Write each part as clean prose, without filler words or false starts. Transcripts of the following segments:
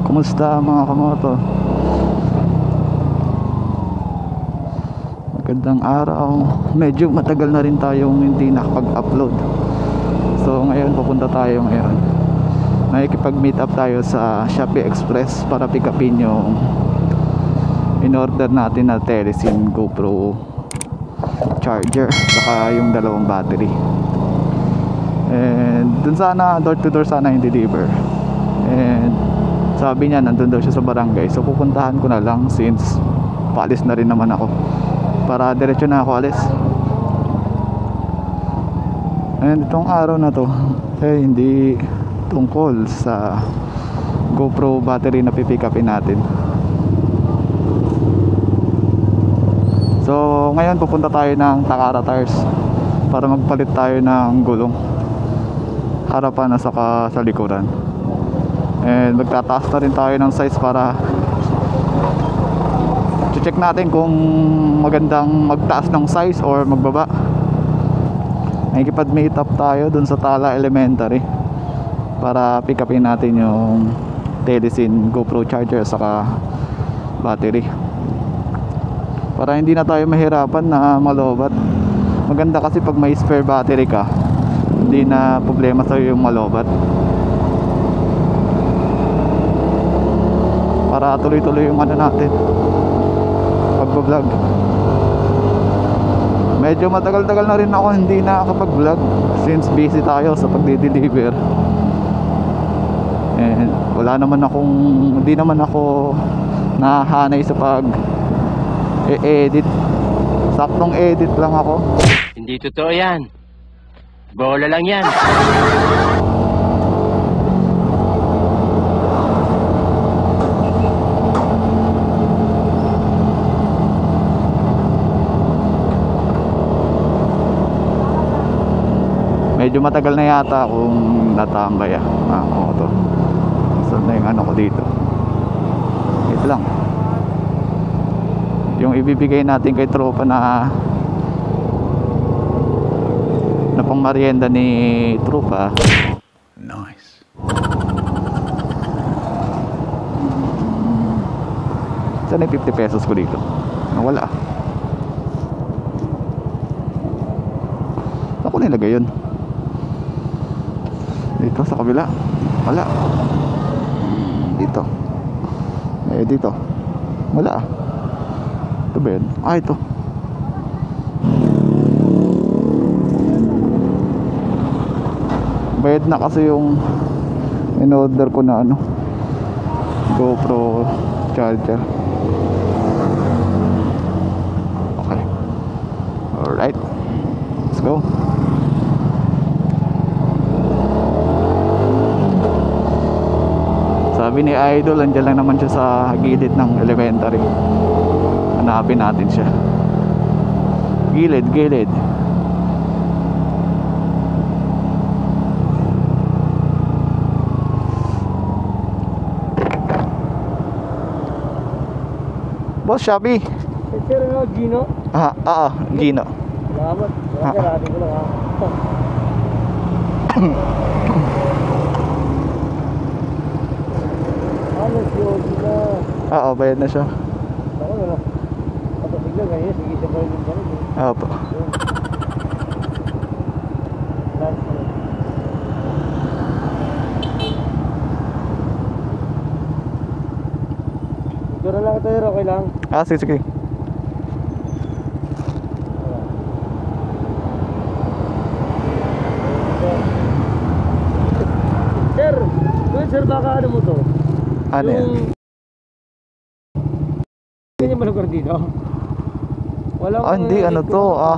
Kumusta mga kamoto? Magandang araw. Medyo matagal na rin tayong hindi nakapag-upload. So ngayon pupunta tayo ngayon. Nakikipag-meet up tayo sa Shopee Express para pick upin yung in-order natin na Telesin GoPro charger saka yung dalawang battery. And dun sana, door to door sana yung deliver. And sabi niya nandun daw siya sa barangay. So pupuntahan ko na lang since paalis na rin naman ako, para diretso na ako alis. And itong araw na to hindi tungkol sa GoPro battery na pipick upin natin. So ngayon pupunta tayo ng Takara Tires para magpalit tayo ng gulong harapan at saka sa likuran. And magtataas na rin tayo ng size para check natin kung magandang magtaas ng size or magbaba. Nakikipag-meet up tayo dun sa Tala Elementary para pick upin natin yung Telesin GoPro charger saka battery, para hindi na tayo mahirapan na malobat. Maganda kasi pag may spare battery ka, hindi na problema sa'yo yung malobat, para tuloy-tuloy yung ano natin pagbablog. Medyo matagal-tagal na rin ako hindi nakakapag-vlog since busy tayo sa pagde-deliver. And hindi naman ako nahanay sa pag-edit. Saktong edit lang ako. Hindi totoo yan. Bola lang yan. Medyo matagal na yata akong natambay ako to. Saan na yung ano ko dito? Ito lang. Yung ibibigay natin kay tropa na pang merienda ni tropa. Nice. Saan yung 50 pesos ko dito? Nawala. Saan ko nilagay yun? Dito sa kabila. Wala. Dito. Dito. Wala. Ito ba yun? Ito. Bayad na kasi yung in-order ko na GoPro charger. Okay. Alright. Let's go. Sabi ni Idol, andyan lang naman siya sa gilid ng elementary. Hanapin natin siya. Gilid. Boss Shopee. Sir, Gino? Gino. Salamat. Karati ko lang Bayad na siya. Ako na. Tapos bigla ganyan, sige siya pa rin yung ganyan. Opo. Ito na lang ito, okay lang. Sige. Sir, baka ano mo to? Ano yan? Hindi niya malugar dito? Hindi,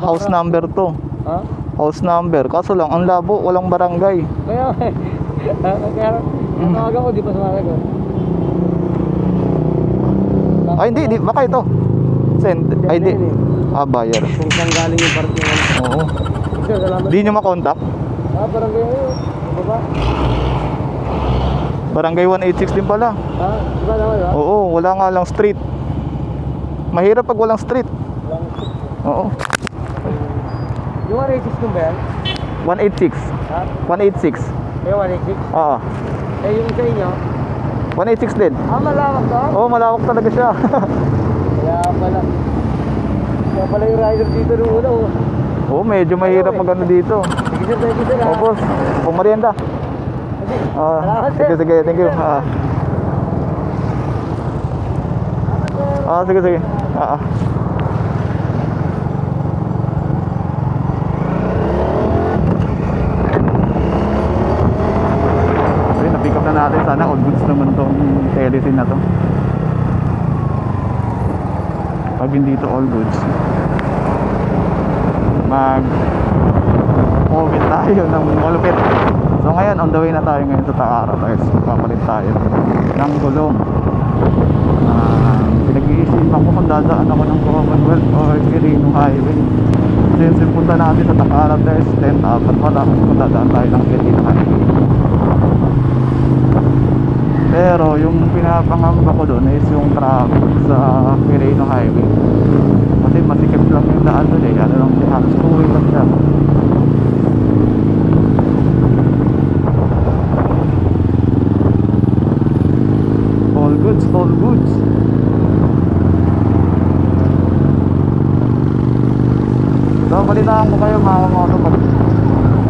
house number to. Ha? House number. Kaso lang, ang labo, walang barangay. Kaya, nakaga ko, di pa sumasagot. Hindi, baka ito. Send, ID. Buyer. Kung saan galing yung parking. Oo. Sir, salamat. Di nyo makontak? Barangay yun. Baba. Barangay 186 din pala. Diba naman ba? Oo, wala nga lang street. Mahirap pag walang street. Oo. Yung 186 kung ba yan? 186. Ha? 186. Eh, 186? Oo. Eh, yung sa inyo? 186 din. Malawak to? Oo, malawak talaga siya. Kaya pala. Kaya pala yung rider dito nung una. Oo, medyo mahirap mag ano dito. Sige sir, thank you sir. Oo, boss. Pumarienda. Salamat, Sige, sir. sige, thank you. Sige, sige. Ayun, na-pick up na natin. Sana all goods naman tong telecine na to. Pag hindi to all goods, mag-comment tayo ng malupit. So ngayon, on the way na tayo ngayon sa Takara. Guys, papalit tayo ng gulong. Pinag-iisipan ko kung dadaan ako ng Commonwealth or Quirino Highway. Since yung punta natin sa Takara, there's 10 dapat pala kung dadaan tayo ng Quirino Highway. Pero yung pinapangamba ko doon is yung traffic sa Quirino Highway. Kasi masikip lang yung daan doon eh. Ano lang, halos 2 way lang siya. All goods, all goods. So, balitaan ko kayo mga moto pag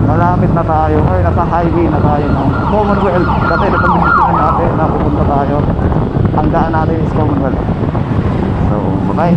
malamit na tayo or nasa highway na tayo ng Commonwealth. Kasi napag-desisyon natin na pupunta tayo. Ang daan natin is Commonwealth. So, bye.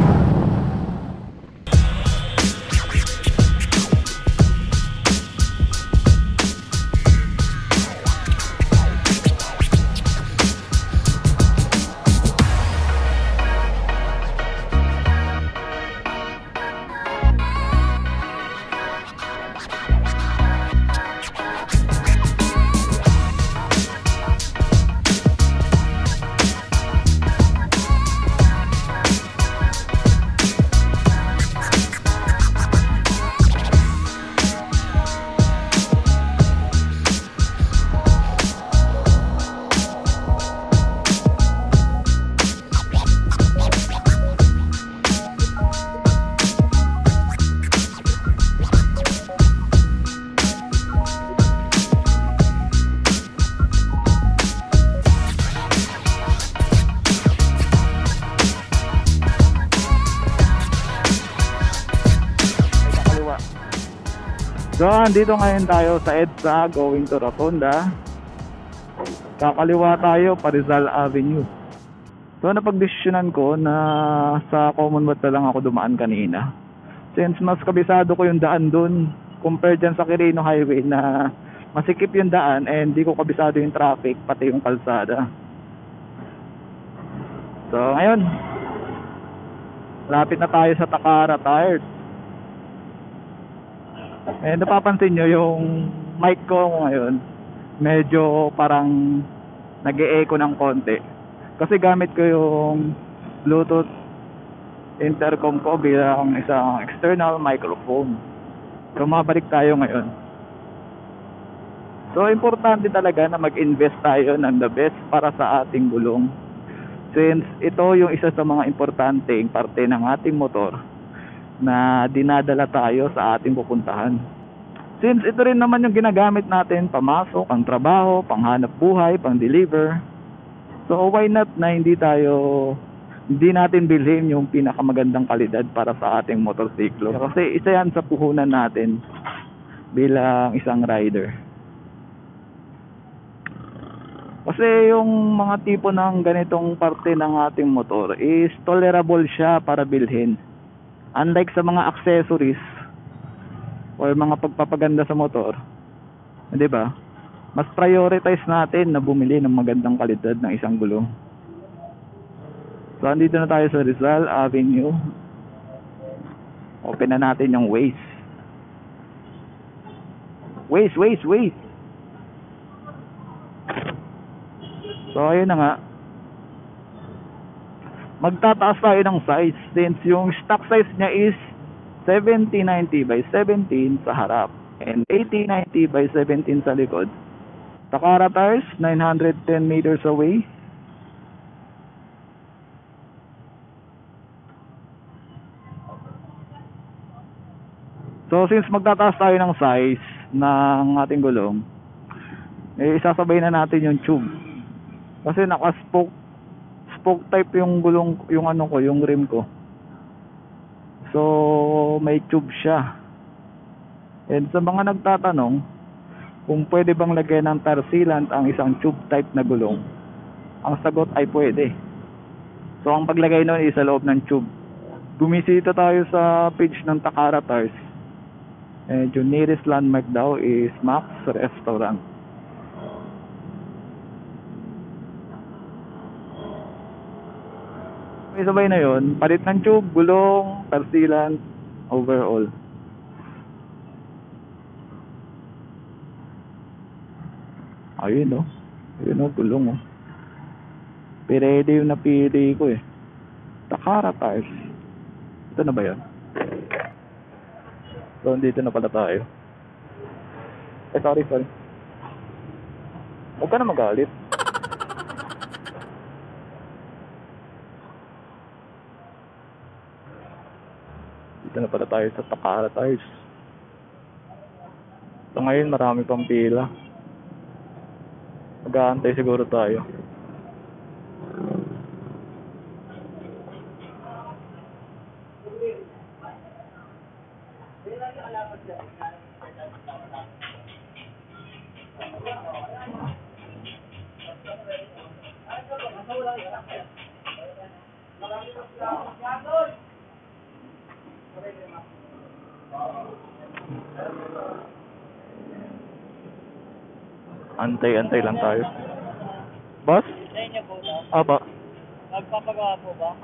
So, andito ngayon tayo sa EDSA going to Rotonda. Kakaliwa tayo pa Rizal Avenue. So, napagdesisyonan ko na sa Commonwealth na lang ako dumaan kanina. Since mas kabisado ko yung daan dun compared dyan sa Quirino Highway na masikip yung daan and hindi ko kabisado yung traffic pati yung kalsada. So, ngayon lapit na tayo sa Takara Tires. Eh, napapansin nyo yung mic ko ngayon medyo parang nag-e-echo ng konti kasi gamit ko yung Bluetooth intercom ko bilang isang external microphone. So mabalik tayo ngayon. So importante talaga na mag-invest tayo ng the best para sa ating gulong, since ito yung isa sa mga importanteng parte ng ating motor na dinadala tayo sa ating pupuntahan. Since ito rin naman yung ginagamit natin pamasok, pang trabaho, pang hanap buhay, pang deliver. So why not na hindi natin bilhin yung pinakamagandang kalidad para sa ating motorsiklo. Kasi isa yan sa puhunan natin bilang isang rider. Kasi yung mga tipo ng ganitong parte ng ating motor is tolerable siya para bilhin. Unlike sa mga accessories or mga pagpapaganda sa motor, di ba? Mas prioritize natin na bumili ng magandang kalidad ng isang gulong. So andito na tayo sa Rizal Avenue. Open na natin yung Waze. Waze. So ayun na nga. Magtataas tayo ng size since yung stock size niya is 7090 by 17 sa harap and 8090 by 17 sa likod. Takara tires, 910 meters away. So since magtataas tayo ng size ng ating gulong, eh, isasabay na natin yung tube. Kasi spoke type yung gulong, yung ano ko, yung rim ko. So may tube siya. And sa mga nagtatanong kung pwede bang lagyan ng tire sealant ang isang tube type na gulong, ang sagot ay pwede. So ang paglagay nun is sa loob ng tube. Bumisita tayo sa page ng Takara Tires. And yung nearest landmark daw is Max Restaurant. May sabay na yun, palit ng tube, gulong, tire sealant, overall. Ayun o. Ayun o, gulong o. Pirede yung napili ko eh. Takara Tires. Ito na ba yun? So, dito na pala tayo. Sorry. Huwag ka na magalit. Dito na pala tayo sa Takara Tires. So, ngayon marami pang pila. Mag-aantay siguro tayo. Antay lang tayo. Boss? Sa inyo po daw? Apa? Magpapagawa po ba?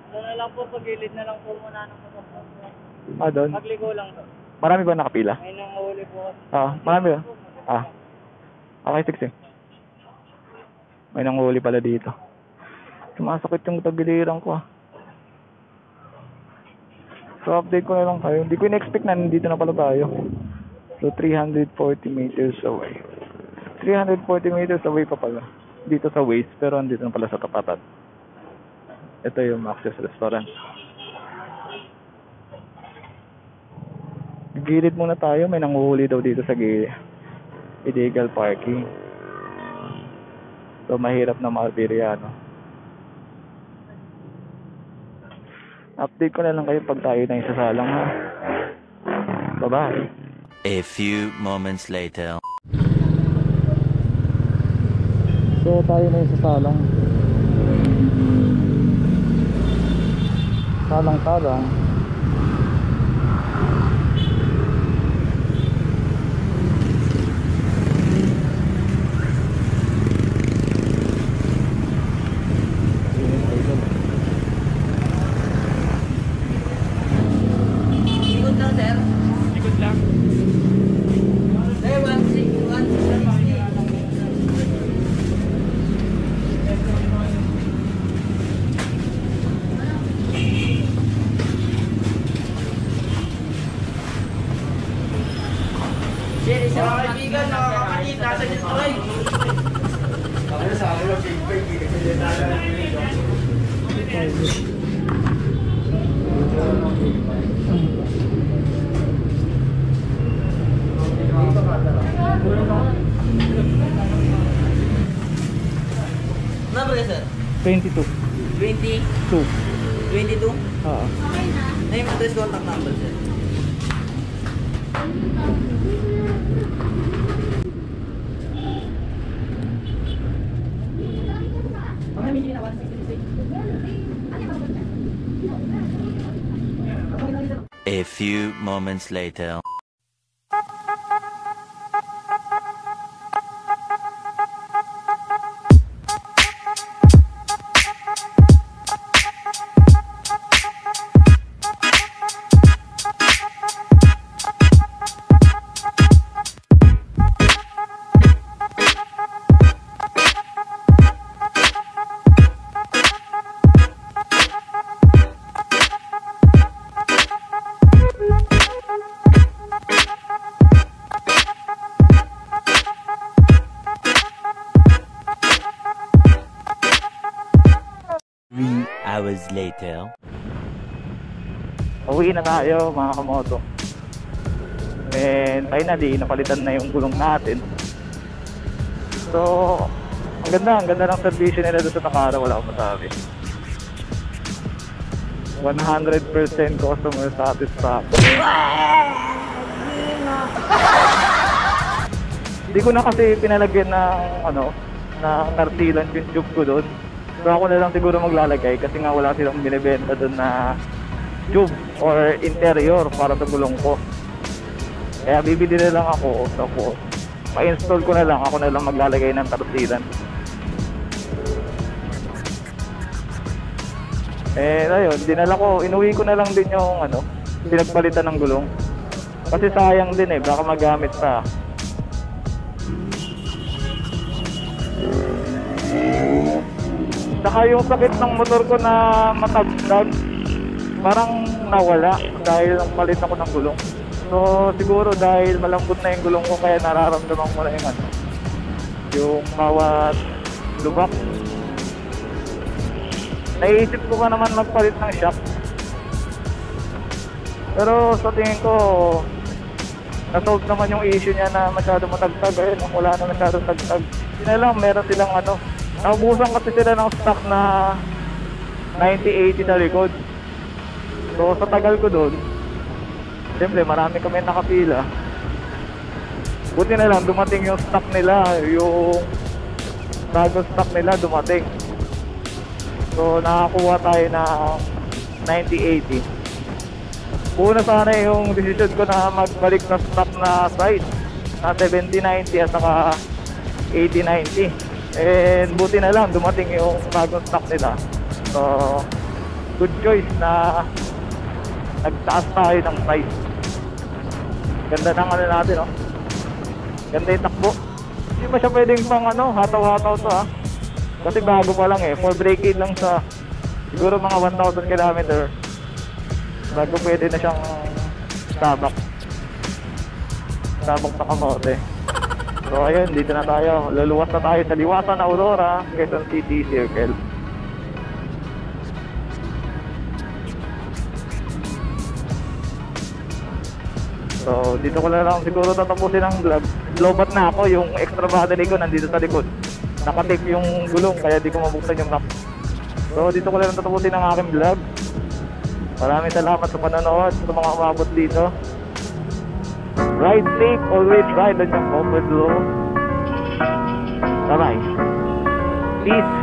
Doon na lang po, pagilid na lang po muna ng motor. Doon. Magligo lang po. Marami ba nakapila? May nanghuli po. Marami ba? Okay, 6 eh. May nanghuli pala dito. Sumasakit yung tagiliran ko So update ko na lang kayo. Hindi ko in-expect na nandito na pala tayo. So 340 meters away. 340 meters away pa pala. Dito sa Waze, pero andito na pala sa tapatan. Ito yung Max's Restaurant. Gilid muna tayo. May nanguhuli daw dito sa gilid. Illegal parking. So mahirap na maarteriya, no? Update ko na lang kayo pag tayo na isasalang, ha? Bye-bye. A few moments later. So tayo na yung sasalang. Salang. Ikot lang, sir. Ikot lang. Sir, 160. Sir, isa mga kaibigan, nakakapatid, nasa dyan ko eh. Number ka, sir? 22. 20? 2. 22? Oo. Name, address, contact number, sir. A few moments later. Hours later. Uwi na tayo, mga kamoto. And finally, napalitan na yung gulong natin. So Ang ganda ng servisyo nila doon sa Takara, wala akong masabi. 100% customer satisfaction. Hindi ko na kasi pinalagyan ng ng tarsilan yung tube ko doon. So ako na lang siguro maglalagay kasi nga wala silang binibenta doon na tube or interior para sa gulong ko. Kaya bibili na lang ako, tapos pa-install ko na lang, ako na lang maglalagay ng tarsilan. Ayun, dinala ko, inuwi ko na lang din yung pinagpalitan ng gulong. Kasi sayang din baka magamit pa. Saka yung sakit ng motor ko na matagdag, parang nawala dahil nang palit ako ng gulong. So siguro dahil malambot na yung gulong ko, kaya nararamdaman ko na yung bawat lubak. Naisip ko pa naman magpalit ng shock, pero sa tingin ko na-solve naman yung issue niya na masyado matagtag. Ayun, wala na masyadong tagtag. Hindi na lang, meron silang naubusan kasi sila ng stock na 90-80 sa likod. So sa tagal ko doon, siyempre marami kami nakapila. Buti na lang dumating yung stock nila, yung bagong stock nila dumating. So nakakuha tayo ng 90-80. Una sana yung decision ko na magbalik na stock na size na 70-90 at saka 80-90. And buti na lang dumating yung bagong stock nila. So good choice na nagtaas tayo ng size. Ganda ng natin, ganda yung takbo. Hindi ba siya pwedeng pang hataw-hataw to kasi bago pa lang for break-in lang sa siguro mga 1,000 km bago pwede na siyang sabak sa kamote. So ayun, dito na tayo, luluwas na tayo sa Liwasan, Aurora, Quezon City Circle. So dito ko na lang siguro tatapusin ang vlog. Lobat na ako, yung extra battery ko nandito sa likod, nakatake yung gulong kaya di ko mabuksan yung lock. So dito ko na lang tatapusin ang aking vlog. Maraming salamat sa panonood, sa mga umabot dito. Ride safe, always ride on your comfort zone. Bye bye. Peace.